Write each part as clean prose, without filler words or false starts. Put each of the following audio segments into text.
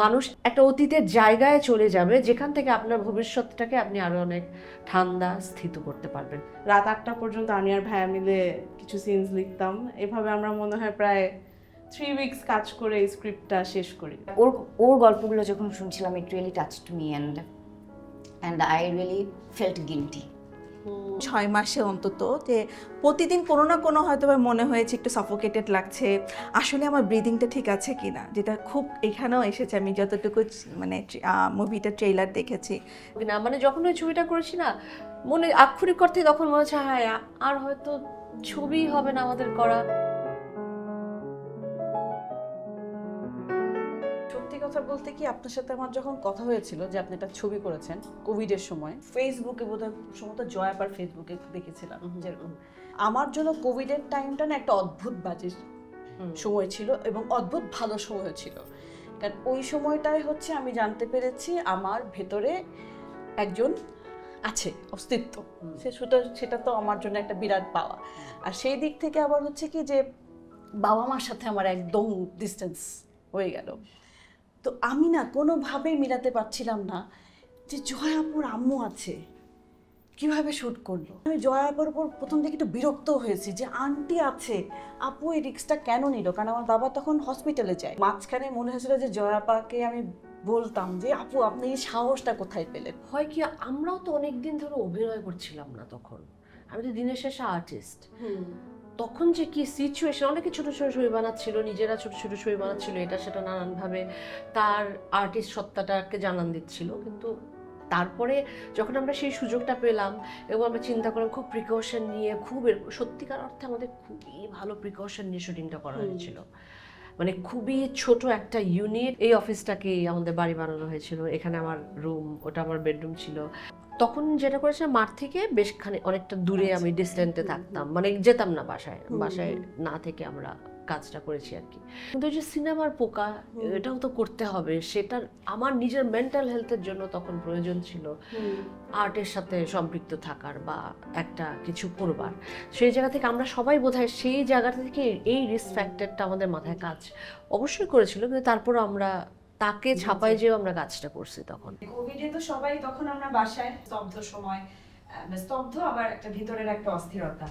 মানুষ একটা অতীতের জায়গায় চলে যাবে যেখান থেকে আপনার ভবিষ্যৎটাকে আপনি আরো অনেক ঠান্ডা স্থিত করতে পারবেন। রাত 8টা পর্যন্ত আমি আর ভাইয়া মিলে কিছু সিনস লিখতাম। এভাবে আমরা মনে হয় প্রায় 3 উইকস কাজ করে এই স্ক্রিপ্টটা শেষ করি। ওর গল্পগুলো যখন শুনছিলাম, it really touched me and I really felt guilty. 6 মাসে অন্তত যে প্রতিদিন কোনো না কোনো হয়তো মনে হয়েছে একটু সাফোকেটেড লাগছে, আসলে আমার ব্রিদিংটা ঠিক আছে কিনা, যেটা খুব এখানেও এসেছে। আমি যতটুকু মানে মুভিটা ট্রেইলার দেখেছি না, মানে যখন ওই ছবিটা করেছি না, মনে আক্ষরিক অর্থে তখন মনে হচ্ছে হ্যাঁ আর হয়তো ছবি হবে না আমাদের করা। সত্যি কথা বলতে কি, আপনার সাথে আমার যখন কথা হয়েছিল যে আপনি একটা ছবি করেছেন কোভিডের সময়, ফেসবুকে বোধহয় সম্ভবত জয়াপার ফেসবুকে দেখেছিলাম যেরকম। আমার জন্য কোভিডের টাইমটা না একটা অদ্ভুত বাজে সময় ছিল এবং অদ্ভুত ভালো সময় ছিল। কারণ ওই সময়টায় হচ্ছে আমি জানতে পেরেছি আমার ভেতরে একজন আছে, অস্তিত্ব। সেটা তো আমার জন্য একটা বিরাট পাওয়া। আর সেই দিক থেকে আবার হচ্ছে কি যে বাবা মার সাথে আমার একদম ডিস্টেন্স হয়ে গেল। তো আমি না কোনোভাবেই মিলাতে পারছিলাম না যে জয়া আপুর আম্মু আছে, কিভাবে শ্যুট করলো। আমি জয়া আপুর উপর প্রথম থেকে একটু বিরক্ত হয়েছি যে আন্টি আছে, আপু এই রিস্কটা কেন নিল। কারণ আমার বাবা তখন হসপিটালে যায়। মাঝখানে মনে হয়েছিল যে জয়া আপাকে আমি বলতাম যে আপু আপনি এই সাহসটা কোথায় পেলেন। হয় কি, আমরাও তো অনেকদিন ধরে অভিনয় করছিলাম না তখন, আমি তো দিনের শেষে আর্টিস্ট। তখন যে কি সিচুয়েশন, অনেকে ছোট ছোট ছবি বানাচ্ছিল, নিজেরা ছোট ছোট ছবি বানাচ্ছিল, এটা সেটা নানানভাবে তার আর্টিস্ট সত্তাটাকে জানান দিচ্ছিল। কিন্তু তারপরে যখন আমরা সেই সুযোগটা পেলাম এবং আমরা চিন্তা করলাম খুব প্রিকশন নিয়ে, খুব সত্যিকার অর্থে আমাদের খুবই ভালো প্রিকশন নিয়ে শুটিংটা করা হয়েছিল। মানে খুবই ছোট একটা ইউনিট, এই অফিসটাকেই আমাদের বাড়ি বানানো হয়েছিল। এখানে আমার রুম, ওটা আমার বেডরুম ছিল। তখন যেটা করেছিলাম, মাঠ থেকে বেশখানে অনেকটা দূরে আমি ডিস্টেন্টে থাকতাম, মানে যেতাম না বাসায় না থেকে আমরা কাজটা করেছি আর কি। কিন্তু ওই যে সিনেমার পোকা, এটাও তো করতে হবে, সেটা আমার নিজের মেন্টাল হেলথের জন্য তখন প্রয়োজন ছিল আর্টের সাথে সম্পৃক্ত থাকার বা একটা কিছু করবার। সেই জায়গা থেকে আমরা সবাই বোধহয় সেই জায়গা থেকে এই রিস্ক ফ্যাক্টরটা আমাদের মাথায় কাজ অবশ্যই করেছিল, কিন্তু তারপর আমরা তাকে ছাপাই যেও আমরা কাজটা করছি। তখন কোভিডে তো সবাই, তখন আমরা বাসায় স্তব্ধ সময়, স্তব্ধ আবার একটা ভিতরের একটা অস্থিরতা,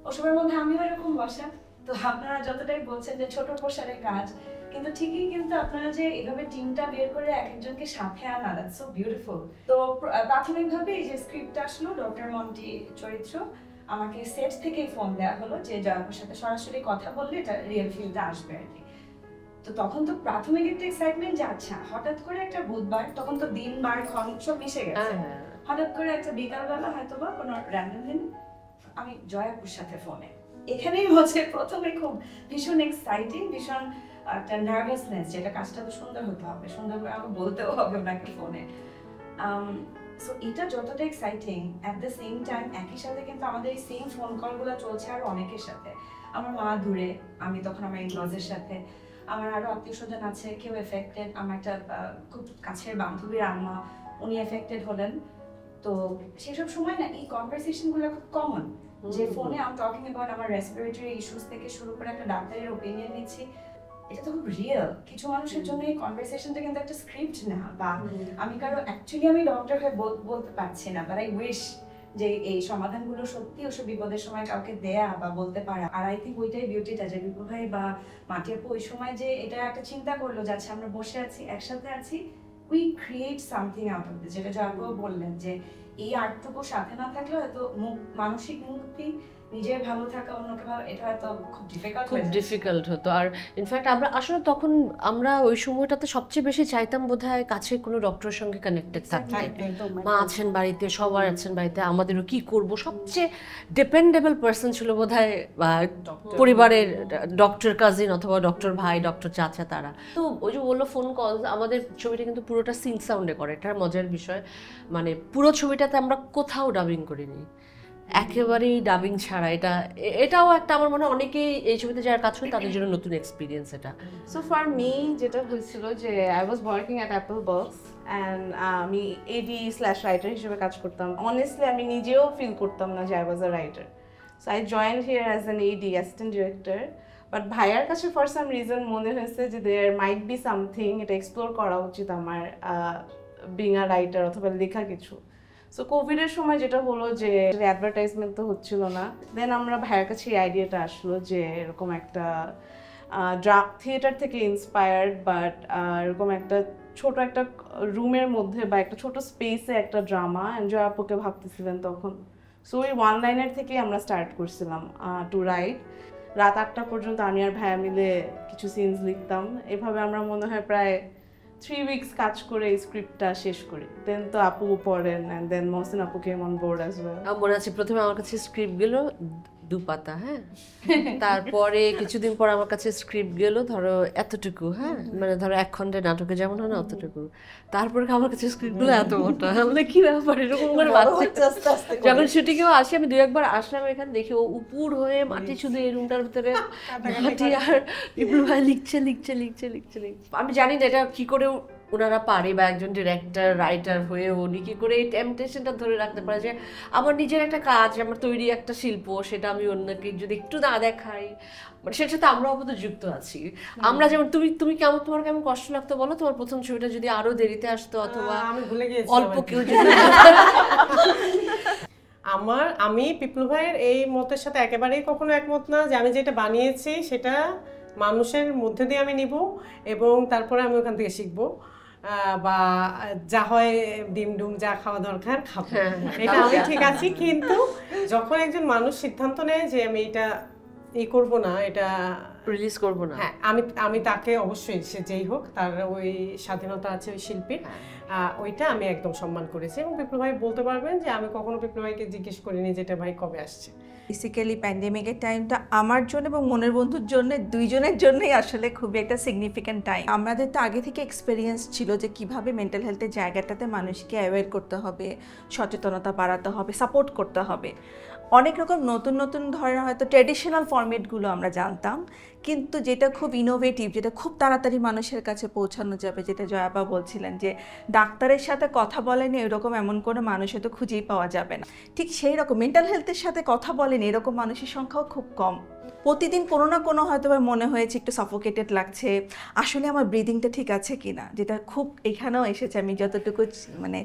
ওসবের মধ্যে আমিও এরকম বসা। তো আপনারা যতটাই বলছেন যে ছোট প্রসারে কাজ, কিন্তু ঠিকই কিন্তু আপনারা যে এইভাবে টিমটা বের করে এক একজনকে সাথে আনা, দ্যাটস সো বিউটিফুল। তো প্রাথমিকভাবে এই যে স্ক্রিপ্টটা আসলো, ডক্টর মন্টি চরিত্র, আমাকে সেট থেকেই ফোন দেওয়া হলো যে জয়াপুর সাথে সরাসরি কথা বললে এটা রিয়েল ফিলটা আসবে আর কি। তো তখন তো প্রাথমিক একটা এক্সাইটমেন্ট যে আচ্ছা হঠাৎ করে একটা বুধবার, তখন তো দিন বার ক্ষণ সব মিশে গেছে, হঠাৎ করে একটা বিকালবেলা হয়তো বা কোনো র্যান্ডম দিন আমি জয়াপুর সাথে ফোনে। এখানেই হচ্ছে প্রথমে খুব ভীষণ এক্সাইটিং, ভীষণ একটা নার্ভাসনেস, যেটা কাজটা তো সুন্দর হতে হবে, সুন্দর করে আমাকে বলতেও হবে ওনাকে ফোনে। সো এটা যতটা exciting, at the same time একই সাথে কিন্তু আমাদের এই সেম ফোন কলগুলো চলছে আরো অনেকের সাথে। আমার মা দূরে, আমি তখন আমার ইনলজের সাথে, আমার আরো আত্মীয় স্বজন আছে, কেউ এফেক্টেড। আমার একটা খুব কাছের বান্ধবীর আম্মা, উনি এফেক্টেড হলেন। তো সেসব সময় না এই কনভারসেশনগুলো খুব কমন, যে ফোনে আমি টকিং অ্যাবাউট আমার রেসপিরেটরি ইস্যুস থেকে শুরু করে একটা ডাক্তারের ওপিনিয়ন নিচ্ছি। এটা তো খুব রিয়েল। কিছু মানুষের জন্য এই কনভারসেশনটা কিন্তু একটা স্ক্রিপ্ট না, বা আমি কারো অ্যাকচুয়ালি আমি ডক্টর হয়ে বলতে পারছি না, বাট আই উইশ যে এই সমাধানগুলো সত্যি ওসব বিপদের সময় কাউকে দেয়া বা বলতে পারা। আর আই থিঙ্ক ওইটাই বিউটিটা, যে বিপুল ভাই বা মাটি আপু ওই সময় যে এটা একটা চিন্তা করলো যে আচ্ছা আমরা বসে আছি, একসাথে আছি, we create something out of this. যেটা জয়াপুও বললেন যে এই আর্টটুকু সাথে না থাকলে হয়তো মানসিক মুক্তি, নিজের ভালো থাকা, অন্যকে ভালো, এটা হয়তো খুব ডিফিকাল্ট হতো। আর ইনফ্যাক্ট আমরা আসলে তখন আমরা ওই সময়টাতে সবচেয়ে বেশি চাইতাম বোধহয় কাছে কোনো ডক্টরের সঙ্গে কানেক্টেড থাকতে। মা আছেন বাড়িতে, সবার আছেন বাড়িতে, আমাদেরও কি করব, সবচেয়ে ডিপেন্ডেবল পার্সন ছিল বোধহয় পরিবারের ডক্টর কাজিন অথবা ডক্টর ভাই, ডক্টর চাচা, তারা। তো ওই যে বললো ফোন কল, আমাদের ছবিটা কিন্তু পুরোটা সিন সাউন্ডে করে। এটার মজার বিষয়, মানে পুরো ছবিটাতে আমরা কোথাও ডাবিং করিনি, একেবারেই ডাবিং ছাড়া। এটাও একটা, আমার মনে হয় অনেকেই এই ছবিতে যারা কাজ করে তাদের জন্য নতুন এক্সপিরিয়েন্স এটা। সো ফর মি যেটা হয়েছিল যে I was working at Apple box and আমি AD/রাইটার হিসেবে কাজ করতাম। অনেস্টলি আমি নিজেও ফিল করতাম না যে I was a writer. So I joined here as an AD, assistant director. But ভাইয়ার কাছে ফর সাম রিজন মনে হয়েছে যে দেয়ার মাইট বি সামথিং, এটা এক্সপ্লোর করা উচিত আমার বিং আ রাইটার অথবা লেখা কিছু। সো কোভিডের সময় যেটা হলো যে অ্যাডভার্টাইজমেন্ট তো হচ্ছিল না, দেন আমরা ভাইয়ের কাছে এই আইডিয়াটা আসলো যে এরকম একটা থিয়েটার থেকে ইন্সপায়ার্ড বাট এরকম একটা ছোট একটা রুমের মধ্যে বা একটা ছোট স্পেসে একটা ড্রামা, জয়া আপুকে ভাবতেছিলেন তখন। সো ওই ওয়ান লাইনের থেকেই আমরা স্টার্ট করছিলাম টু রাইট। রাত 8টা পর্যন্ত আমি আর ভাইয়া মিলে কিছু সিনস লিখতাম। এভাবে আমরা মনে হয় প্রায় 3 weeks কাজ করে এই স্ক্রিপ্টটা শেষ করি। দেন তো আপু পড়েন অ্যান্ড দেন মহসিন আপু কেম অন বোর্ড অ্যাজ ওয়েল। আমার মনে আছে প্রথমে আমার কাছে স্ক্রিপ্ট গেল 2 পাতা, হ্যাঁ, তারপরে কিছুদিন পর আমার কাছে স্ক্রিপ্ট গেল ধরো এতটুকু, হ্যাঁ, মানে ধরো 1 খণ্ডের নাটকে যেমন হয় না অতটুকু। তারপরে আমার কাছে স্ক্রিপ্টগুলো এত মোটা, মানে কি ব্যাপার এরকম করে যখন শুটিংয়েও আসি, আমি 2-1 বার আসলাম এখানে দেখি ও উপুর হয়ে মাটি শুধু এই রুমটার ভিতরে মাটি, আর বিপ্লব ভাই লিখছে। আমি জানি না এটা কি করে ওনারা পারে, বা একজন ডিরেক্টর রাইটার হয়ে উনি কি করে এই টেম্পটেশনটা ধরে রাখতে পারে যে আমার নিজের একটা কাজ, আমার তৈরি একটা শিল্প, সেটা আমি অন্যকে যদি একটু না দেখাই, মানে সেটার সাথে আমরাও বোধ যুক্ত আছি। আমরা যেমন তুমি কেমন, তোমার কেমন কষ্ট লাগতো বলো তোমার প্রথম ছবিটা যদি আরো দেরিতে আসতো, অথবা অল্প কেউ যদি আমি পিপলু ভাইয়ের এই মতের সাথে একেবারেই কখনো একমত না যে আমি যেটা বানিয়েছি সেটা মানুষের মধ্যে দিয়ে আমি নিব এবং তারপরে আমি ওখান থেকে শিখবো, বা যা হয় ডিম ডুম যা খাওয়া দরকার খাবো, এটা আমি ঠিক আছি। কিন্তু যখন একজন মানুষ সিদ্ধান্ত নেয় যে আমি এটা করবো না, এটা রিলিজ করবো না, হ্যাঁ, আমি তাকে অবশ্যই, সে যেই হোক তার ওই স্বাধীনতা আছে ওই শিল্পীর, ওইটা আমি একদম সম্মান করেছি। এবং বিপ্লব ভাই বলতে পারবেন যে আমি কখনো বিপ্লব ভাইকে জিজ্ঞেস করিনি যেটা ভাই কবে আসছে। বেসিক্যালি প্যান্ডেমিকের টাইমটা আমার জন্য এবং মনের বন্ধুর জন্য, দুইজনের জন্যই আসলে খুবই একটা সিগনিফিক্যান্ট টাইম। আমাদের তো আগে থেকে এক্সপিরিয়েন্স ছিল যে কিভাবে মেন্টাল হেলথের জায়গাটাতে মানুষকে অ্যাওয়্যার করতে হবে, সচেতনতা বাড়াতে হবে, সাপোর্ট করতে হবে। অনেক রকম নতুন ধরনের হয়তো ট্র্যাডিশনাল ফরম্যাটগুলো আমরা জানতাম, কিন্তু যেটা খুব ইনোভেটিভ, যেটা খুব তাড়াতাড়ি মানুষের কাছে পৌঁছানো যাবে, যেটা জয়াপা বলছিলেন যে ডাক্তারের সাথে কথা বলেনি এরকম এমন কোনো মানুষ হয়তো খুঁজেই পাওয়া যাবে না, ঠিক সেই রকম মেন্টাল হেলথের সাথে কথা বলেনি এরকম মানুষের সংখ্যাও খুব কম। প্রতিদিন কোনো না কোনো হয়তো মনে হয়েছে একটু সাফোকেটেড লাগছে, আসলে আমার ব্রিদিংটা ঠিক আছে কিনা, যেটা খুব এখানেও এসেছে। আমি যতটুকু মানে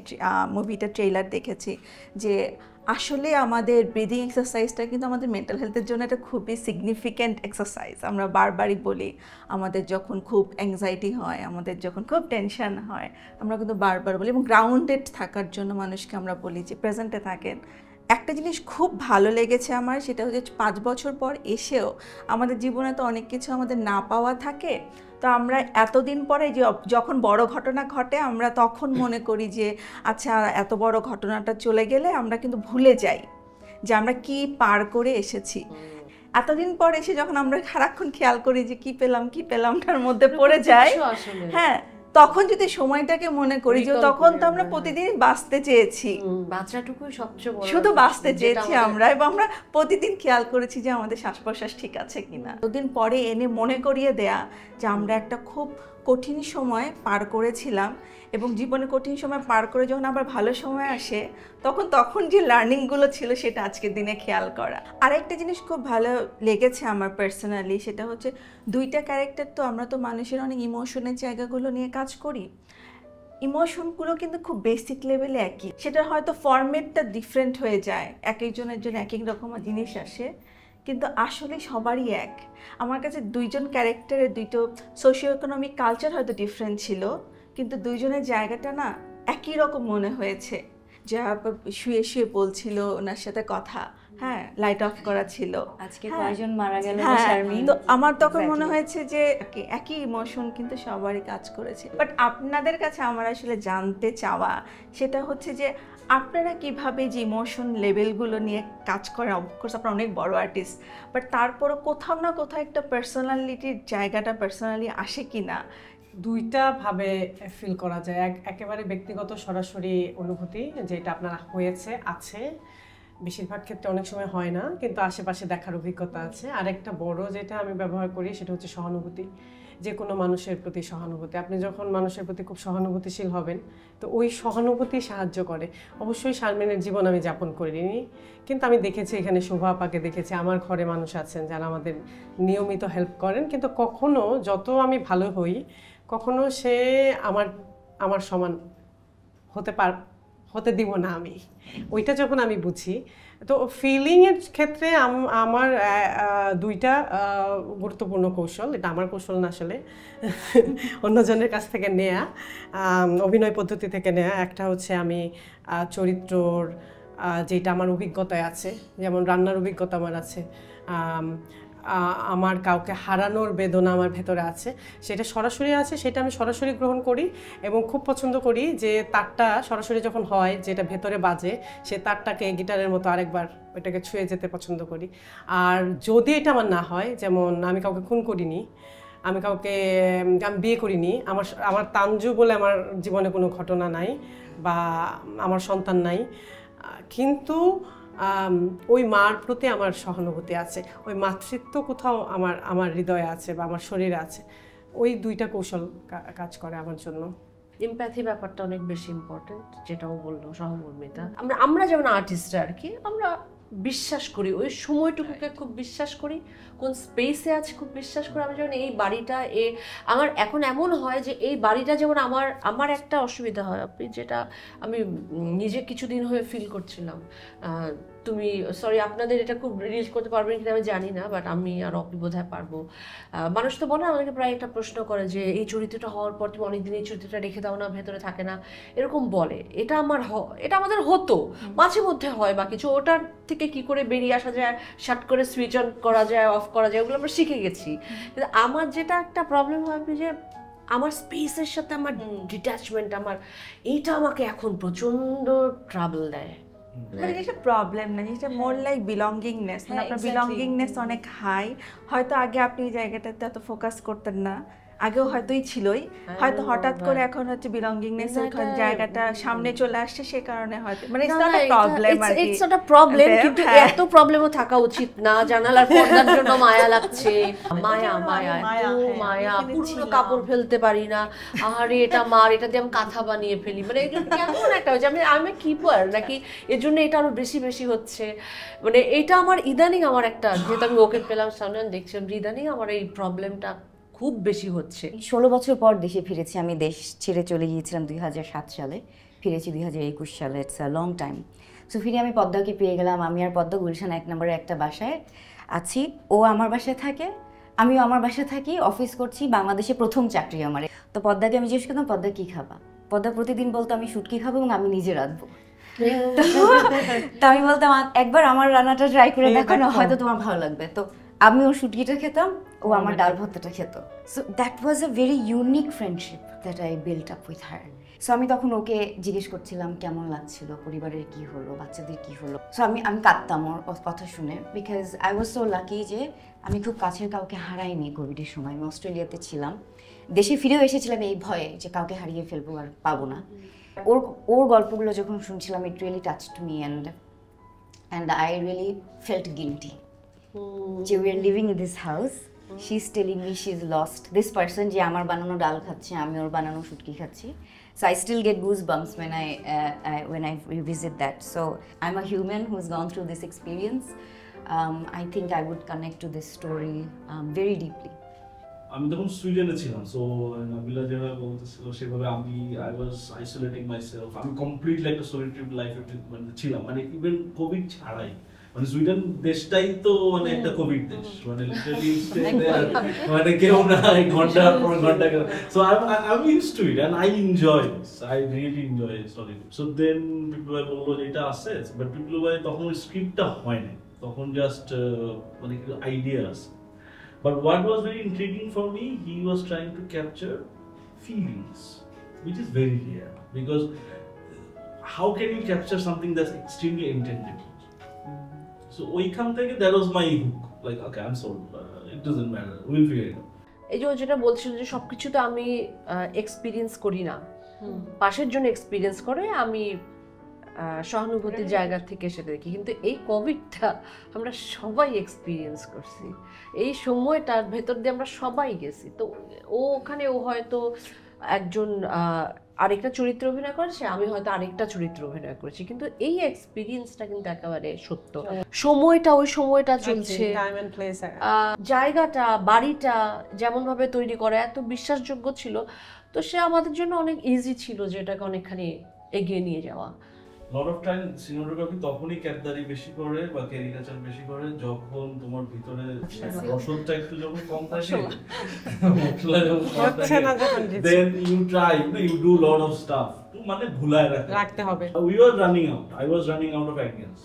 মুভিটা ট্রেলার দেখেছি যে আসলে আমাদের ব্রিদিং এক্সারসাইজটা কিন্তু আমাদের মেন্টাল হেলথের জন্য একটা খুবই সিগনিফিক্যান্ট এক্সারসাইজ। আমরা বারবারই বলি আমাদের যখন খুব অ্যাংজাইটি হয়, আমাদের যখন খুব টেনশন হয়, আমরা কিন্তু বারবার বলি, এবং গ্রাউন্ডেড থাকার জন্য মানুষকে আমরা বলি যে প্রেজেন্টে থাকেন। একটা জিনিস খুব ভালো লেগেছে আমার, সেটা হচ্ছে 5 বছর পর এসেও আমাদের জীবনে তো অনেক কিছু আমাদের না পাওয়া থাকে, তো আমরা এতদিন পরে যে যখন বড় ঘটনা ঘটে আমরা তখন মনে করি যে আচ্ছা এত বড় ঘটনাটা চলে গেলে আমরা কিন্তু ভুলে যাই যে আমরা কি পার করে এসেছি। এতদিন পর এসে যখন আমরা সারাক্ষণ খেয়াল করি যে কি পেলাম তার মধ্যে পড়ে যাই, হ্যাঁ, তখন যদি সময়টাকে মনে করি যে তখন তো আমরা প্রতিদিন বাঁচতে চেয়েছি, বাচ্চাটুকুই সবচেয়ে বড়, শুধু বাঁচতে চেয়েছি আমরা, এবং আমরা প্রতিদিন খেয়াল করেছি যে আমাদের শ্বাস প্রশ্বাস ঠিক আছে কিনা। দুদিন পরে এনে মনে করিয়ে দেয়া যে আমরা একটা খুব কঠিন সময় পার করেছিলাম, এবং জীবনে কঠিন সময় পার করে যখন আবার ভালো সময় আসে তখন যে লার্নিংগুলো ছিল সেটা আজকের দিনে খেয়াল করা। আরেকটা জিনিস খুব ভালো লেগেছে আমার পার্সোনালি, সেটা হচ্ছে 2টা ক্যারেক্টার, তো আমরা তো মানুষের অনেক ইমোশনের জায়গাগুলো নিয়ে কাজ করি, ইমোশনগুলো কিন্তু খুব বেসিক লেভেলে একই, সেটা হয়তো ফরম্যাটটা ডিফারেন্ট হয়ে যায়, এক একজনের জন্য এক এক রকম জিনিস আসে, কিন্তু আসলে সবারই এক। আমার কাছে 2জন ক্যারেক্টারের 2টো সোশিও ইকোনমিক কালচার হয়তো ডিফারেন্ট ছিল, কিন্তু 2জনের জায়গাটা না একই রকম মনে হয়েছে। যা শুয়ে বলছিল ওনার সাথে কথা, হ্যাঁ, লাইট অফ করা ছিল, আজকে কয়জন মারা গেল শারমিন, তো আমার তখন মনে হয়েছে যে একই ইমোশন কিন্তু সবারই কাজ করেছে। বাট আপনাদের কাছে আমার আসলে জানতে চাওয়া সেটা হচ্ছে যে আপনারা কিভাবে যে ইমোশন লেভেলগুলো নিয়ে কাজ করেন। অফকোর্স আপনারা অনেক বড় আর্টিস্ট, বাট তারপরও কোথাও না কোথাও একটা পার্সোনালিটির জায়গাটা পার্সোনালি আসে কিনা? 2টা ভাবে ফিল করা যায়, একেবারে ব্যক্তিগত সরাসরি অনুভূতি যেটা আপনার হয়েছে আছে, বেশিরভাগ ক্ষেত্রে অনেক সময় হয় না, কিন্তু আশেপাশে দেখার অভিজ্ঞতা আছে। আরেকটা বড় যেটা আমি ব্যবহার করি সেটা হচ্ছে সহানুভূতি, যে কোনো মানুষের প্রতি সহানুভূতি। আপনি যখন মানুষের প্রতি খুব সহানুভূতিশীল হবেন তো ওই সহানুভূতি সাহায্য করে। অবশ্যই শারমিনের জীবন আমি যাপন করিনি, কিন্তু আমি দেখেছি এখানে শোভা আপাকে দেখেছি, আমার ঘরে মানুষ আছেন যারা আমাদের নিয়মিত হেল্প করেন, কিন্তু কখনো যত আমি ভালো হই কখনো সে আমার সমান হতে দিব না আমি। ওইটা যখন আমি বুঝি, তো ফিলিংয়ের ক্ষেত্রে আমার দুইটা গুরুত্বপূর্ণ কৌশল, এটা আমার কৌশল না আসলে অন্যজনের কাছ থেকে নেয়া, অভিনয় পদ্ধতি থেকে নেয়া। একটা হচ্ছে আমি চরিত্রর যেটা আমার অভিজ্ঞতায় আছে, যেমন রান্নার অভিজ্ঞতা আমার আছে, আমার কাউকে হারানোর বেদনা আমার ভেতরে আছে, সেটা সরাসরি আছে, সেটা আমি সরাসরি গ্রহণ করি এবং খুব পছন্দ করি যে তারটা সরাসরি যখন হয়, যেটা ভেতরে বাজে, সে তারটাকে গিটারের মতো আরেকবার ওইটাকে ছুঁয়ে যেতে পছন্দ করি। আর যদি এটা আমার না হয়, যেমন আমি কাউকে খুন করিনি, আমি বিয়ে করিনি, আমার তানজু বলে আমার জীবনে কোনো ঘটনা নাই বা আমার সন্তান নাই, কিন্তু ওই মার প্রতি আমার সহানুভূতি আছে, ওই মাতৃত্ব কোথাও আমার হৃদয়ে আছে বা আমার শরীরে আছে। ওই দুইটা কৌশল কাজ করে আমার জন্য। এমপ্যাথি ব্যাপারটা অনেক বেশি ইম্পর্টেন্ট, যেটাও বললো সহমর্মিতা। আমরা যেমন আর্টিস্টরা আর কি, আমরা বিশ্বাস করি ওই সময়টুকুকে, খুব বিশ্বাস করি কোন স্পেসে আছে, খুব বিশ্বাস করি। আমি যেমন এই বাড়িটা আমার এখন এমন হয় যে এই বাড়িটা যেমন আমার একটা অসুবিধা হয়, আপনি যেটা আমি নিজে কিছুদিন হয়ে ফিল করছিলাম, তুমি সরি আপনাদের এটা খুব রিলিজ করতে পারবেন কিনা আমি জানি না, বাট আমি আর অপি বোধহয় পারবো। মানুষ তো বলে আমাকে প্রায় একটা প্রশ্ন করে যে এই চরিত্রটা হওয়ার পর তুমি অনেকদিন এই চরিত্রটা রেখে দাও না, ভেতরে থাকে না, এরকম বলে। এটা আমাদের হতো, মাঝে মধ্যে হয় বা কিছু, ওটার থেকে কি করে বেরিয়ে আসা যায়, শাট করে সুইচ অন করা যায়, অফ করা যায়, ওগুলো আমরা শিখে গেছি। কিন্তু আমার যেটা একটা প্রবলেম হয় যে আমার স্পেসের সাথে আমার ডিট্যাচমেন্ট, এইটা আমাকে এখন প্রচন্ড ট্রাবল দেয়। জিনিসটা প্রবলেম না, জিনিসটা মোর লাইক বিলঙ্গিংনেস। মানে আপনার বিলঙ্গিংনেস অনেক হাই, হয়তো আগে আপনি এই জায়গাটাতে এত ফোকাস করতেন না, আগেও হয়তোই ছিলই, হয়তো হঠাৎ করে এখন হচ্ছে বিলঙ্গিংনেস ওখান জায়গাটা সামনে চলে আসছে, সে কারণে হয়তো মানে ইটস নট আ প্রবলেম আর কি, ইটস নট আ প্রবলেম, কিন্তু এত প্রবলেমও থাকা উচিত না। জানালার পর্দার জন্য মায়া লাগছে, মায়া পুরনো কাপড় ফেলতে পারি না, আরে এটা মার, এটা দিয়ে আমি কাঁথা বানিয়ে ফেলি, মানে এটা কেমন একটা হচ্ছে, আমি কিপার নাকি, এর জন্য এটা আরো বেশি বেশি হচ্ছে। মানে এটা আমার ইদানিং আমার একটা, যেহেতু আমি ওকে পেলাম সামনে দেখছিলাম, ইদানিং আমার এই প্রবলেমটা খুব বেশি হচ্ছে। 16 বছর পর দেশে ফিরেছি আমি, দেশ ছেড়ে চলে গিয়েছিলাম 2007 সালে, ফিরেছি 2021 সালে, it's a long time. So ফিরে আমি পদ্মাকে পেয়ে গেলাম, আমি আর পদ্মা গুলশান 1 নম্বরে একটা বাসায় আছি, ও আমার বাসায় থাকে, আমিও আমার বাসায় থাকি, অফিস করছি, বাংলাদেশে প্রথম চাকরি আমার। তো পদ্মাকে আমি জিজ্ঞেস করতাম পদ্মা কী খাবা, পদ্মা প্রতিদিন বলতো আমি শুটকি খাবো এবং আমি নিজে রাঁধবো। তো আমি বলতাম একবার আমার রান্নাটা ট্রাই করে দেখো না, হয়তো তোমার ভালো লাগবে। তো আমি ওর শুটকিটা খেতাম, ও আমার ডাল ভর্তাটা খেত। So that was a very unique friendship that I built up with her. So আমি তখন ওকে জিজ্ঞেস করছিলাম কেমন লাগছিল, পরিবারের কি হলো, বাচ্চাদের কি হলো। সো আমি কাঁদতাম ওর কথা শুনে, because I was so lucky যে আমি খুব কাছের কাউকে হারাইনি কোভিডের সময়। আমি অস্ট্রেলিয়াতে ছিলাম, দেশে ফিরেও এসেছিলাম এই ভয়ে যে কাউকে হারিয়ে ফেলবো আর পাবো না। ওর গল্পগুলো যখন শুনছিলাম, it really touched me and I really felt guilty যে we are living in this house, she is telling me she is lost this person, যে আমার বানানো ডাল খাচ্ছে, আমি ওর বানানো শুটকি খাচ্ছি। So I still get goosebumps when I revisit that. So I'm a human who's gone through this experience. I think I would connect to this story very deeply. আমি তখন সুইডেনে ছিলাম, সো নাবিলা যেভাবে বলতেছিল সেভাবে আই ওয়াজ আইসোলেটিং মাইসেলফ। আমি completely একটা solitary লাইফে ছিলাম, মানে ইভেন কোভিড ছাড়াই। মানে সুইডেন দেশটাই তো মানে একটা কোভিড দেশ, মানে লিটারালি মানে কেউ না ঘন্টার পর ঘন্টা। So I used to it and I enjoy this, I really enjoy solitary. So then people বললো যে এটা আছে, বাট পিপল তখন স্ক্রিপ্টটা হয় না, তখন জাস্ট মানে ideas. But what was very intriguing for me, he was trying to capture feelings, which is very rare, because how can you capture something that's extremely intangible? So oikham theke that was my hook, like okay, I'm sold, it doesn't matter, we'll figure it out. এই যে যেটা বলছিল যে সবকিছু তো আমি experience করি না, পাশের জন্য এক্সপিরিয়েন্স করে, আমি সহানুভূতির জায়গা থেকে সেটা দেখি, কিন্তু এই কোভিডটা আমরা সবাই এক্সপিরিয়েন্স করছি, এই সময়টার ভেতর দিয়ে আমরা সবাই গেছি। তো ওখানে ও হয়তো একজন আরেকটা চরিত্র অভিনয় করেছে, আমি হয়তো আরেকটা চরিত্র অভিনয় করেছি, কিন্তু এই এক্সপিরিয়েন্সটা কিন্তু একেবারে সত্য। সময়টা ওই সময়টা চলছে, জায়গাটা বাড়িটা যেমন ভাবে তৈরি করা এত বিশ্বাসযোগ্য ছিল, তো সে আমাদের জন্য অনেক ইজি ছিল যে এটাকে অনেকখানি এগিয়ে নিয়ে যাওয়া। লট অফ টাইম সিনেমাটোগ্রাফি তখনই ক্যাপদারি বেশি করে বা ক্যারিকাচার বেশি করে যখন তোমার ভিতরে রসদটা একটু যখন কম থাকে, মশলা যখন কম থাকে, then you try, you do lot of stuff, মানে ভুলায় রাখতে হবে। We were running out, I was running out of angles.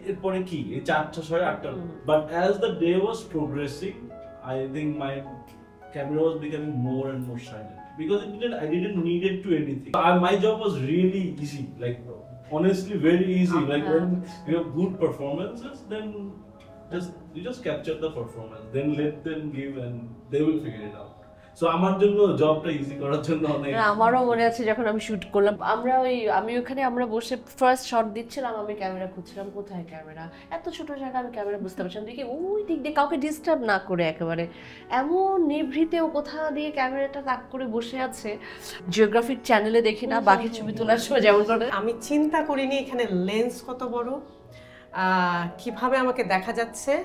এরপরে কি এই 4টা 6:30, but as the day was progressing I think my camera was becoming more and more silent because I didn't need it to anything. My job was really easy, like honestly very easy. Like when you have good performances, then you just capture the performance, then let them give and they will figure it out. So আমার জন্য জবটা easy করার জন্য অনেক। আমারও মনে আছে যখন আমি শুট করলাম, আমি ওখানে আমরা বসে ফার্স্ট শট দিচ্ছিলাম, আমি ক্যামেরা খুঁজছিলাম কোথায় ক্যামেরা, এত ছোট জায়গা আমি ক্যামেরা বুঝতে পারছিলাম, দেখি ওই দিক দিয়ে কাউকে ডিস্টার্ব না করে একেবারে এমন নিভৃতেও কোথা দিয়ে ক্যামেরাটা তাক করে বসে আছে। জিওগ্রাফিক চ্যানেলে দেখি না বাকি ছবি তোলার সময় যেমন করে, আমি চিন্তা করিনি এখানে লেন্স কত বড়, কিভাবে আমাকে দেখা যাচ্ছে,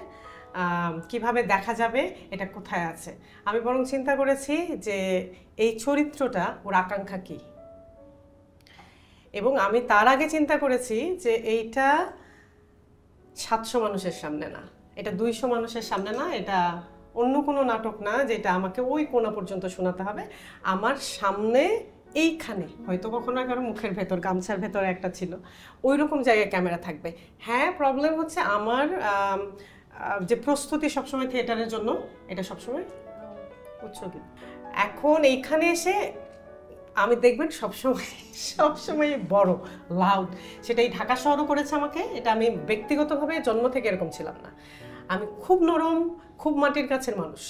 কিভাবে দেখা যাবে, এটা কোথায় আছে। আমি বরং চিন্তা করেছি যে এই চরিত্রটা ওর আকাঙ্ক্ষা কি, এবং আমি তার আগে চিন্তা করেছি যে এইটা 700 মানুষের সামনে না, এটা 200 মানুষের সামনে না, এটা অন্য কোনো নাটক না যেটা আমাকে ওই কোণা পর্যন্ত শোনাতে হবে, আমার সামনে এইখানে হয়তো কখনো কারো মুখের ভেতর, গামছার ভেতর একটা ছিল, ওই রকম জায়গায় ক্যামেরা থাকবে। হ্যাঁ, প্রবলেম হচ্ছে আমার যে প্রস্তুতি সবসময় থিয়েটারের জন্য, এটা সবসময় উৎসর্গিত। এখন এইখানে এসে আমি দেখবেন সবসময় বড় লাউড, সেটাই ঢাকা শহরও করেছে আমাকে, এটা আমি ব্যক্তিগতভাবে জন্ম থেকে এরকম ছিলাম না, আমি খুব নরম, খুব মাটির কাছের মানুষ,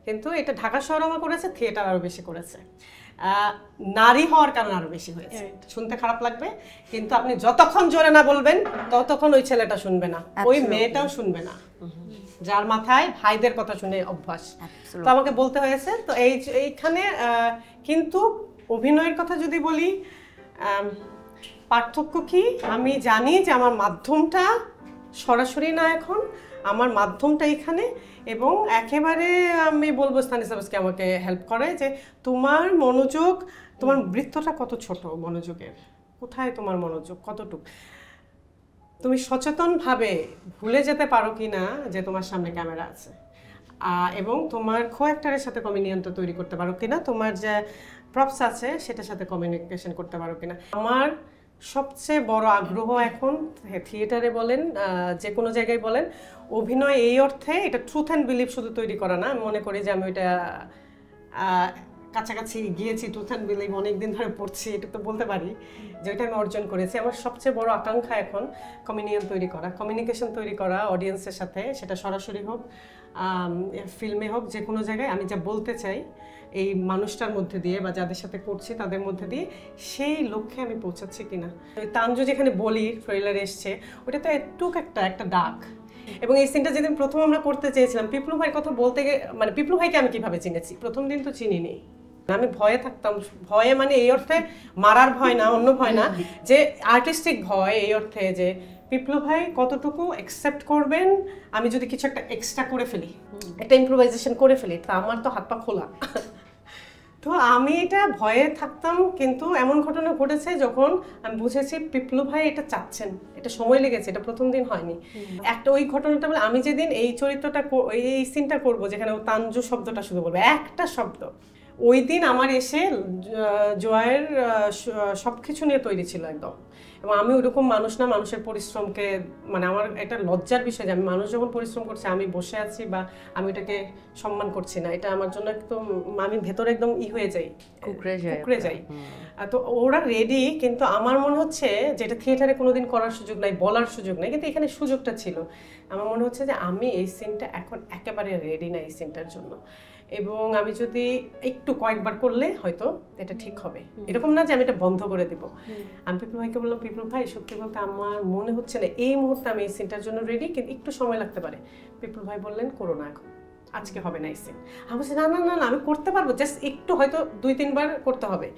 কিন্তু এটা ঢাকা শহর আমার করেছে, থিয়েটার আরও বেশি করেছে। নারী হওয়ার কারণে আরো বেশি হয়েছে, শুনতে খারাপ লাগবে, কিন্তু আপনি যতক্ষণ জোরে না বলবেন ততক্ষণ ওই ছেলেটা শুনবে না, ওই মেয়েটাও শুনবে না, যার মাথায় ভাইদের কথা শুনে অভ্যাস। তো আমাকে বলতে হয়েছে। তো এইখানে কিন্তু অভিনয়ের কথা যদি বলি, পার্থক্য কি, আমি জানি যে আমার মাধ্যমটা সরাসরি না, এখন আমার মাধ্যমটা এখানে, এবং একেবারে আমি বলবো স্থানীয় আমাকে হেল্প করে যে তোমার মনোযোগ, তোমার বৃত্তটা কত ছোট মনোযোগের, কোথায় তোমার মনোযোগ কতটুকু, তুমি সচেতনভাবে ভুলে যেতে পারো কি না যে তোমার সামনে ক্যামেরা আছে, এবং তোমার কো-অ্যাক্টরের সাথে কমিউনিকেশন তৈরি করতে পারো কিনা, তোমার যে প্রপস আছে সেটার সাথে কমিউনিকেশন করতে পারো কিনা। আমার সবচেয়ে বড় আগ্রহ এখন থিয়েটারে বলেন, যে কোনো জায়গায় বলেন, অভিনয় এই অর্থে এটা ট্রুথ অ্যান্ড বিলিভ শুধু তৈরি করা না। আমি মনে করি যে আমি ওইটা কাছাকাছি গিয়েছি, ট্রুথ অ্যান্ড বিলিভ অনেকদিন ধরে পড়ছি, এটা তো বলতে পারি যে ওইটা আমি অর্জন করেছি। আমার সবচেয়ে বড় আকাঙ্ক্ষা এখন কমিউনিকেশন তৈরি করা অডিয়েন্সের সাথে, সেটা সরাসরি হোক, ফিল্মে হোক, যে কোনো জায়গায় আমি যা বলতে চাই এই মানুষটার মধ্যে দিয়ে বা যাদের সাথে করছি তাদের মধ্যে দিয়ে, সেই লক্ষ্যে আমি পৌঁছাচ্ছি কিনা। তানজু যেখানে বলি ট্রেলারে এসছে, ওটা তো একটা ডাক। এবং এই সিনটা যেদিন প্রথম আমরা করতে চেয়েছিলাম, পিপলু ভাইয়ের কথা বলতে গিয়ে, মানে পিপলু ভাইকে আমি কিভাবে চিনেছি, প্রথম দিন তো চিনিনি, আমি ভয়ে থাকতাম। ভয়ে মানে এই অর্থে মারার ভয় না, অন্য ভয় না, যে আর্টিস্টিক ভয়, এই অর্থে যে পিপলু ভাই কতটুকু অ্যাকসেপ্ট করবেন আমি যদি কিছু একটা এক্সট্রা করে ফেলি, একটা ইম্প্রোভাইজেশন করে ফেলি, তা আমার তো হাত পা খোলা। তো আমি এটা ভয়ে থাকতাম, কিন্তু এমন ঘটনা ঘটেছে যখন আমি বুঝেছি পিপলু ভাই এটা চাচ্ছেন, এটা সময় লেগেছে, এটা প্রথম দিন হয়নি। একটা ওই ঘটনাটা বলে, আমি যেদিন এই চরিত্রটা এই সিনটা করবো, যেখানে ও তানজু শব্দটা শুধু বলবো, একটা শব্দ, ওই দিন আমার এসে জয়ের সবকিছু নিয়ে তৈরি ছিল একদম। এবং আমি ওইরকম মানুষ না, মানুষের পরিশ্রমকে, মানে আমার একটা লজ্জার বিষয় যে আমি মানুষ যখন পরিশ্রম করছে আমি বসে আছি বা আমি ওটাকে সম্মান করছি না, এটা আমার জন্য একদম, আমি ভেতরে একদম হয়ে যাই, কুকড়ে যাই। তো ওরা রেডি, কিন্তু আমার মনে হচ্ছে যে এটা থিয়েটারে কোনোদিন করার সুযোগ নাই, বলার সুযোগ নাই, কিন্তু এখানে সুযোগটা ছিল। আমার মনে হচ্ছে যে আমি এই সিনটা এখন একেবারে রেডি না এই সিনটার জন্য। এবং আমি যদি একটু কয়েকবার করলে হয়তো এটা ঠিক হবে, এরকম না যে আমি এটা বন্ধ করে দেব। আমি পিপলু ভাইকে বললাম, পিপলু ভাই সত্যি বলতে আমার মনে হচ্ছে না এই মুহূর্তে আমি এই সিনটার জন্য রেডি, কিন্তু একটু সময় লাগতে পারে। পিপলু ভাই বললেন করো না, এখন আজকে হবে না এই সিন। আমি বলছি না না না না আমি করতে পারবো, জাস্ট একটু হয়তো 2-3 বার করতে হবে।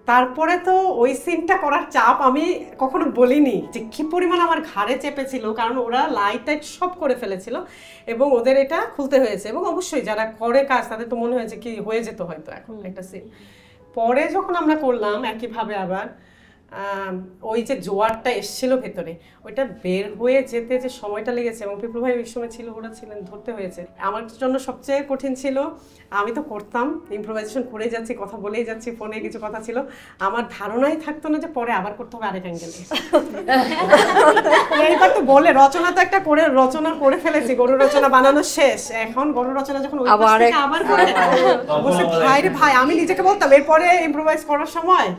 তারপরে তো ওই সিনটা করার চাপ আমি কখনো বলিনি যে কি পরিমাণ আমার ঘাড়ে চেপেছিল, কারণ ওরা লাইট টাইট সব করে ফেলেছিল এবং ওদের এটা খুলতে হয়েছে। এবং অবশ্যই যারা করে কাজ তাদের তো মনে হয়েছে কি হয়ে যেত হয়তো এখন একটা সিন। পরে যখন আমরা করলাম একইভাবে আবার ওই যে জোয়ারটা এসেছিল ভেতরে, ওইটা বের হয়ে যেতে যে সময়টা লেগেছে, এবং পিপলু ভাই ওই সময় ছিল, ওরা ছিলেন, ধরতে হয়েছে। আমার জন্য সবচেয়ে কঠিন ছিল, আমি তো করতাম ইমপ্রোভাইজেশন করেই যাচ্ছি, কথা বলেই যাচ্ছি, ফোনে কিছু কথা ছিল, আমার ধারণাই থাকতো না যে পরে আবার করতে হবে আরেক অ্যাঙ্গেলে। এইবার তো বলে রচনা তো একটা করে রচনা করে ফেলেছি, গরু রচনা বানানো শেষ, এখন গরু রচনা যখন আবার করে বসে ভাই রে ভাই, আমি নিজেকে বলতাম এরপরে ইমপ্রোভাইজ করার সময়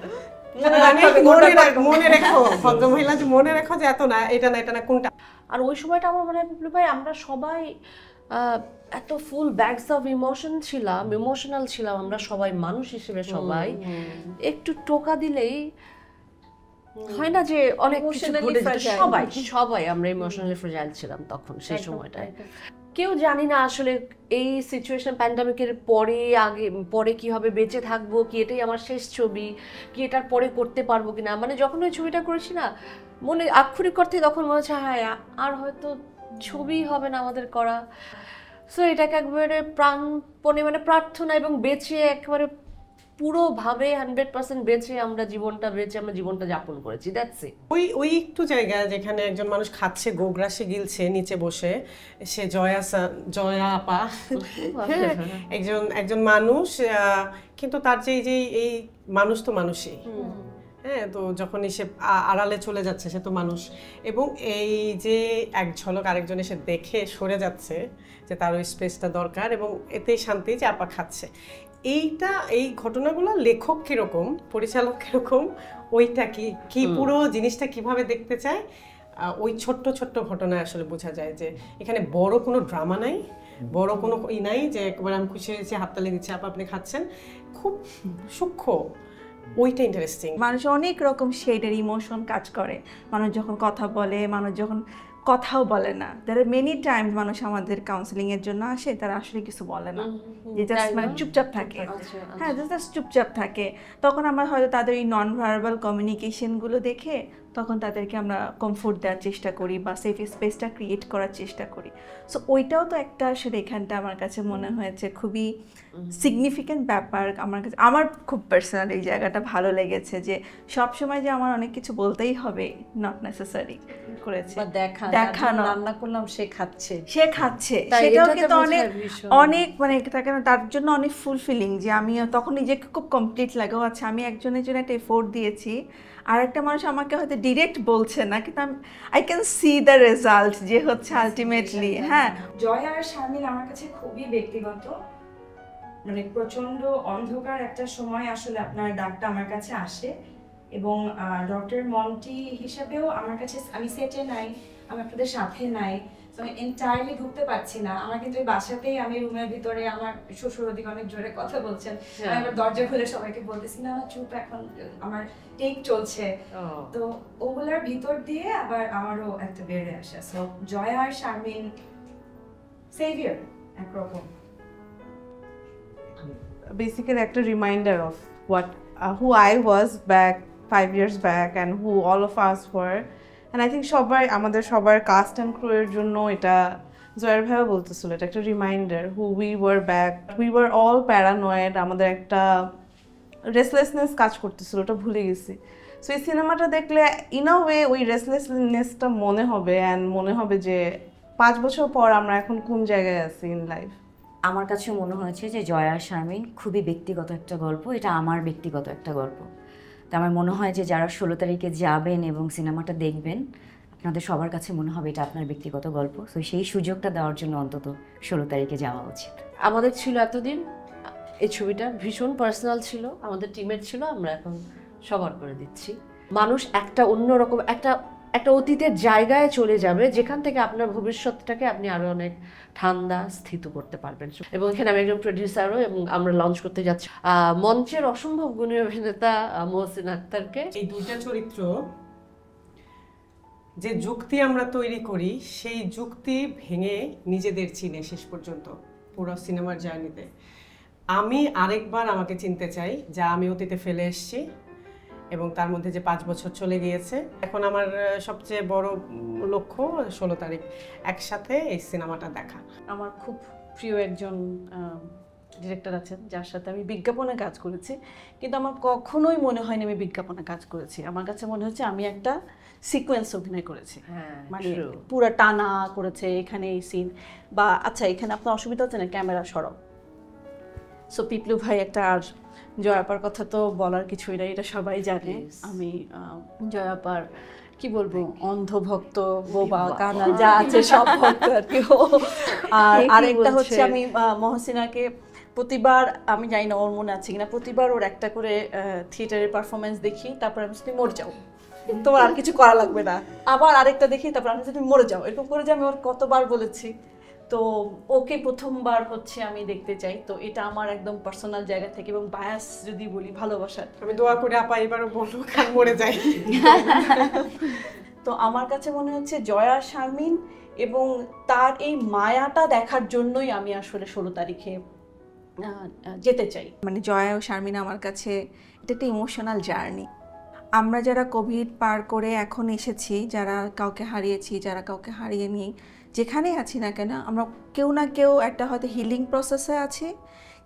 মনে রেখো, ভদ্রমহিলা যে মনে রেখো যে এত না, এটা না এটা না কোনটা। আর ওই সময়টা আমার মনে হয় পিপলু ভাই আমরা সবাই এত ফুল ব্যাগস অফ ইমোশনাল ছিলাম আমরা সবাই, মানুষ হিসেবে সবাই একটু টোকা দিলেই হয় না যে অনেক কিছু ঘটে যেত। সবাই আমরা ইমোশনালি ফ্রেজাইল ছিলাম তখন সেই সময়টায়। কেউ জানি না আসলে এই সিচুয়েশন প্যান্ডামিকের পরে কি হবে, বেঁচে থাকবো কি, এটাই আমার শেষ ছবি কি, এটার পরে করতে পারবো কিনা। মানে যখন ওই ছবিটা করেছি না, মনে আক্ষরিক অর্থে তখন মনে হচ্ছে হ্যাঁ আর হয়তো ছবি হবে না আমাদের করা। সো এটাকে একবারে প্রাণপণে মানে প্রার্থনা এবং বেঁচে একেবারে পুরোভাবে 100% বেঁচে আমরা জীবনটা যাপন করেছি। That's it. ওই একটু জায়গা যেখানে একজন মানুষ খাচ্ছে, গোগ্রাসে গিলছে নিচে বসে, সে জয়া আপা একজন মানুষ, কিন্তু তার যে এই মানুষ তো মানুষই, হ্যাঁ, তো যখন সে আড়ালে চলে যাচ্ছে সে তো মানুষ, এবং এই যে এক ঝলক আরেকজন এসে দেখে সরে যাচ্ছে যে তার ওই স্পেসটা দরকার, এবং এতেই শান্তি যে আপা খাচ্ছে। এই ঘটনাগুলো লেখক কিরকম, পরিচালক কিরকম, ওইটা কি পুরো জিনিসটা কিভাবে দেখতে চায়, ওই ছোট্ট ছোট্ট ঘটনায় আসলে বোঝা যায় যে এখানে বড় কোনো ড্রামা নাই, বড় কোনো নাই যে একবার আমি খুশি হয়েছি হাততালি দিচ্ছি আপা আপনি খাচ্ছেন, খুব সূক্ষ্ম, ওইটা ইন্টারেস্টিং। মানুষ অনেক রকম শেডের ইমোশন কাজ করে, মানুষ যখন কথা বলে, মানুষ যখন কথাও বলে না। there are many times মানুষ আমাদের কাউন্সিলিং এর জন্য আসে, তারা আসলে কিছু বলে না, যে জাস্ট মানে চুপচাপ থাকে। হ্যাঁ, জাস্ট চুপচাপ থাকে। তখন আমরা হয়তো তাদের এই নন ভার্বাল কমিউনিকেশনগুলো দেখে তখন তাদেরকে আমরা কমফোর্ট দেওয়ার চেষ্টা করি বা সেফ স্পেসটা ক্রিয়েট করার চেষ্টা করি। সো ওইটাও তো একটা আসলে এখানটা আমার কাছে মনে হয়েছে খুবই সিগনিফিক্যান্ট ব্যাপার। আমার খুব পার্সোনাল এই জায়গাটা ভালো লেগেছে যে সবসময় যে আমার অনেক কিছু বলতেই হবে নট নেসেসারি করেছে, দেখানো, রান্না করলাম সে খাচ্ছে সেটাও কিন্তু অনেক মানে তার জন্য অনেক ফুলফিলিং, যে আমি তখন নিজেকে খুব কমপ্লিট লাগে, আচ্ছা আমি একজনের জন্য একটা এফোর্ট দিয়েছি, আর একটা মানুষ আমাকে হয়তো ডিরেক্ট বলছে না, কিন্তু I can see the result যে হচ্ছে আলটিমেটলি। হ্যাঁ, জয়া আর শারমিন আমার কাছে খুবই ব্যক্তিগত, মানে প্রচন্ড অন্ধকার একটা সময় আসলে আপনার ডাকটা আমার কাছে আসে, এবং ডক্টর মন্টি হিসাবেও আমার কাছে আমি সেটে নাই, আমি আপনাদের সাথে নাই, আমি এন্টায়ারলি ঢুকতে পারছি না। আমার কিন্তু এই বাসাতেই আমি রুমের ভিতরে আমার শ্বশুর ওদিকে অনেক জোরে কথা বলছেন, আমি আবার দরজা খুলে সবাইকে বলতেছি না চুপ, এখন আমার টেক চলছে, তো ওগুলার ভিতর দিয়ে আবার আমারও একটা বেড়ে আসে। সো জয়া আর শারমিন সেভিয়ার একরকম, basically একটা reminder of who I was back 5 years back and who all of us were, and I think আমাদের সবার কাস্ট অ্যান্ড ক্রু এর জন্য এটা জয়ের ভাইও বলতেছিল, এটা একটা reminder who we were back, we were all paranoid, আমাদের একটা রেসলেসনেস কাজ করতেছিল, ওটা ভুলে গেছি। সো এই সিনেমাটা দেখলে ইন আ ওয়ে ওই রেসলেসনেসটা মনে হবে, অ্যান্ড মনে হবে যে 5 বছর পর আমরা এখন কোন জায়গায় আছি ইন লাইফ। আমার কাছে মনে হয়েছে যে জয়া শারমিন খুবই ব্যক্তিগত একটা গল্প, এটা আমার ব্যক্তিগত একটা গল্প। তো আমার মনে হয় যে যারা 16 তারিখে যাবেন এবং সিনেমাটা দেখবেন, আপনাদের সবার কাছে মনে হবে এটা আপনার ব্যক্তিগত গল্প। তো সেই সুযোগটা দেওয়ার জন্য অন্তত 16 তারিখে যাওয়া উচিত। আমাদের ছিল এতদিন, এই ছবিটা ভীষণ পার্সোনাল ছিল, আমাদের টিমের ছিল, আমরা এখন সবার করে দিচ্ছি। মানুষ একটা অন্যরকম একটা একটা অতীতের জায়গায় চলে যাবে, যেখান থেকে আপনার ভবিষ্যৎটাকে আপনি আরো অনেক ঠান্ডা স্থিত করতে পারবেন। এবং এখানে আমি একজন প্রডিউসারও, এবং আমরা লঞ্চ করতে যাচ্ছি মঞ্চের অসম্ভব গুণী অভিনেতা মহসিন আক্তারকে। এই দুইটা চরিত্র যে যুক্তি আমরা তৈরি করি, সেই যুক্তি ভেঙে নিজেদের চিনে শেষ পর্যন্ত পুরো সিনেমার জার্নিতে। আমি আরেকবার আমাকে চিনতে চাই, যা আমি অতীতে ফেলে এসেছি, এবং তার মধ্যে যে 5 বছর চলে গিয়েছে। এখন আমার সবচেয়ে বড় লক্ষ্য 16 তারিখ একসাথে এই সিনেমাটা দেখা। আমার খুব প্রিয় একজন ডিরেক্টর আছেন, যার সাথে আমি বিজ্ঞাপনে কাজ করেছি, কিন্তু আমার কখনোই মনে হয়নি আমি বিজ্ঞাপনে কাজ করেছি। আমার কাছে মনে হচ্ছে আমি একটা সিকোয়েন্স অভিনয় করেছি, মানে পুরো টানা করেছে এখানে এই সিন, বা আচ্ছা এখানে আপনার অসুবিধা হচ্ছে না, ক্যামেরা সরাও। সো পিপলু ভাই একটা, আর জয়াপার কথা তো বলার কিছুই নাই, এটা সবাই জানে। আমি জয়াপার কি বলবো, অন্ধভক্ত, বোবা, কানা যা আছে সব ভক্ত আর কি। আর আরেকটা হচ্ছে আমি মহসিনাকে প্রতিবার, আমি জানি না ওর মনে আছে কিনা, প্রতিবার ওর একটা করে থিয়েটারের পারফরমেন্স দেখি, তারপর আমি তুমি মরে যাও, তোমার আর কিছু করা লাগবে না। আবার আরেকটা দেখি, তারপর আমি তুমি মরে যাও, এরকম করে যে আমি ওর কতবার বলেছি। তো ওকে প্রথমবার হচ্ছে আমি দেখতে চাই, তো এটা আমার একদম পার্সোনাল জায়গা থেকে, এবং বায়াস যদি বলি ভালোবাসার। আমি দোয়া করে আপা এবারও বলবো কান মরে যাই। তো আমার কাছে মনে হচ্ছে জয়া শারমিন এবং তার এই মায়াটা দেখার জন্যই আমি আসলে 16 তারিখে যেতে চাই। মানে জয়া ও শারমিন আমার কাছে এটা একটা ইমোশনাল জার্নি। আমরা যারা কোভিড পার করে এখন এসেছি, যারা কাউকে হারিয়েছি, যারা কাউকে হারিয়েনি, যেখানেই আছি না কেন, আমরা কেউ না কেউ একটা হয়তো হিলিং প্রসেসে আছি,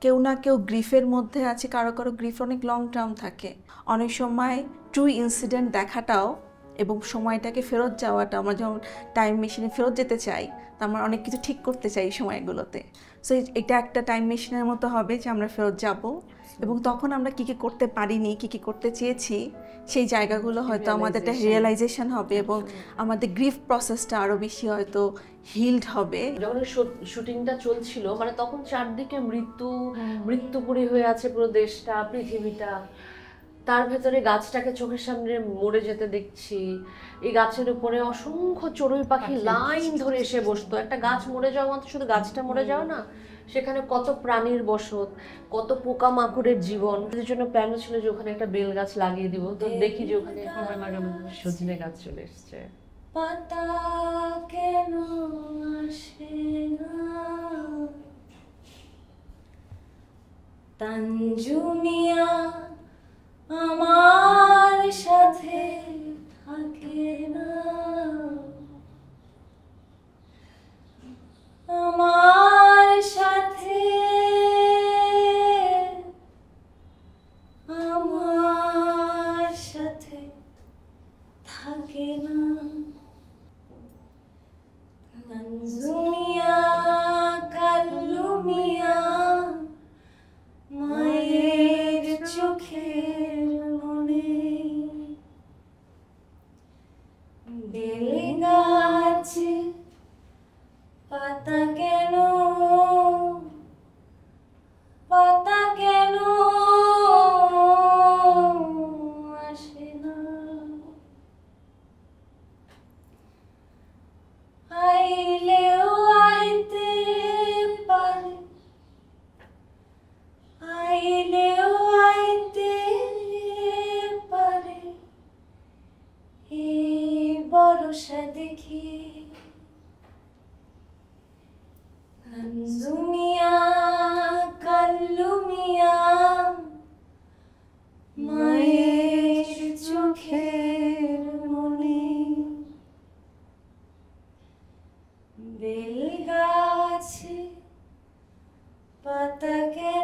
কেউ না কেউ গ্রিফের মধ্যে আছে, কারো কারো গ্রিফ অনেক লং টার্ম থাকে। অনেক সময় ট্রু ইনসিডেন্ট দেখাটাও এবং সময়টাকে ফেরত যাওয়াটা, আমরা যখন টাইম মেশিনে ফেরত যেতে চাই, তো আমরা অনেক কিছু ঠিক করতে চাই এই সময়গুলোতে। সো এটা একটা টাইম মেশিনের মতো হবে যে আমরা ফেরত যাব, এবং তখন আমরা কী কী করতে পারিনি, কী কী করতে চেয়েছি, সেই জায়গাগুলো হয়তো আমাদের একটা রিয়েলাইজেশন হবে, এবং আমাদের গ্রিফ প্রসেসটা আরও বেশি হয়তো হিলড হবে। যখন শুটিংটা চলছিল, মানে তখন চারদিকে মৃত্যুপুরী হয়ে আছে পুরো দেশটা, পৃথিবীটা, তার ভেতরে গাছটাকে চোখের সামনে মরে যেতে দেখছি। এই গাছের উপরে অসংখ্য চড়ুই পাখি লাইন ধরে এসে বসতো। একটা গাছ মরে যাওয়া মানে শুধু গাছটা মরে যাওয়া না, সেখানে কত প্রাণীর বসত, কত পোকামাকড়ের জীবন। এর জন্য প্ল্যান ছিল যে ওখানে একটা বেল গাছ লাগিয়ে দিব, তো দেখি যে ওখানে সজনে গাছ চলে এসছে। পাতা কেন আসে না, তানজুমিয়া আমার সাথে থাকে না, আমার সাথে, আমার সাথে থাকে না। তানজুমিয়া কাল্লুমিয়া মায়ের চোখের মনে, বেল গাছে পাতা কেন, পাতা কেন আসে না, আইলেও আইতে পারে, আইলেও আইতে পারে, এই ভরসা দেখি। তানজুমিয়া কাল্লুমিয়া মায়ের চোখের মনে, বেল গাছে পাতা কেন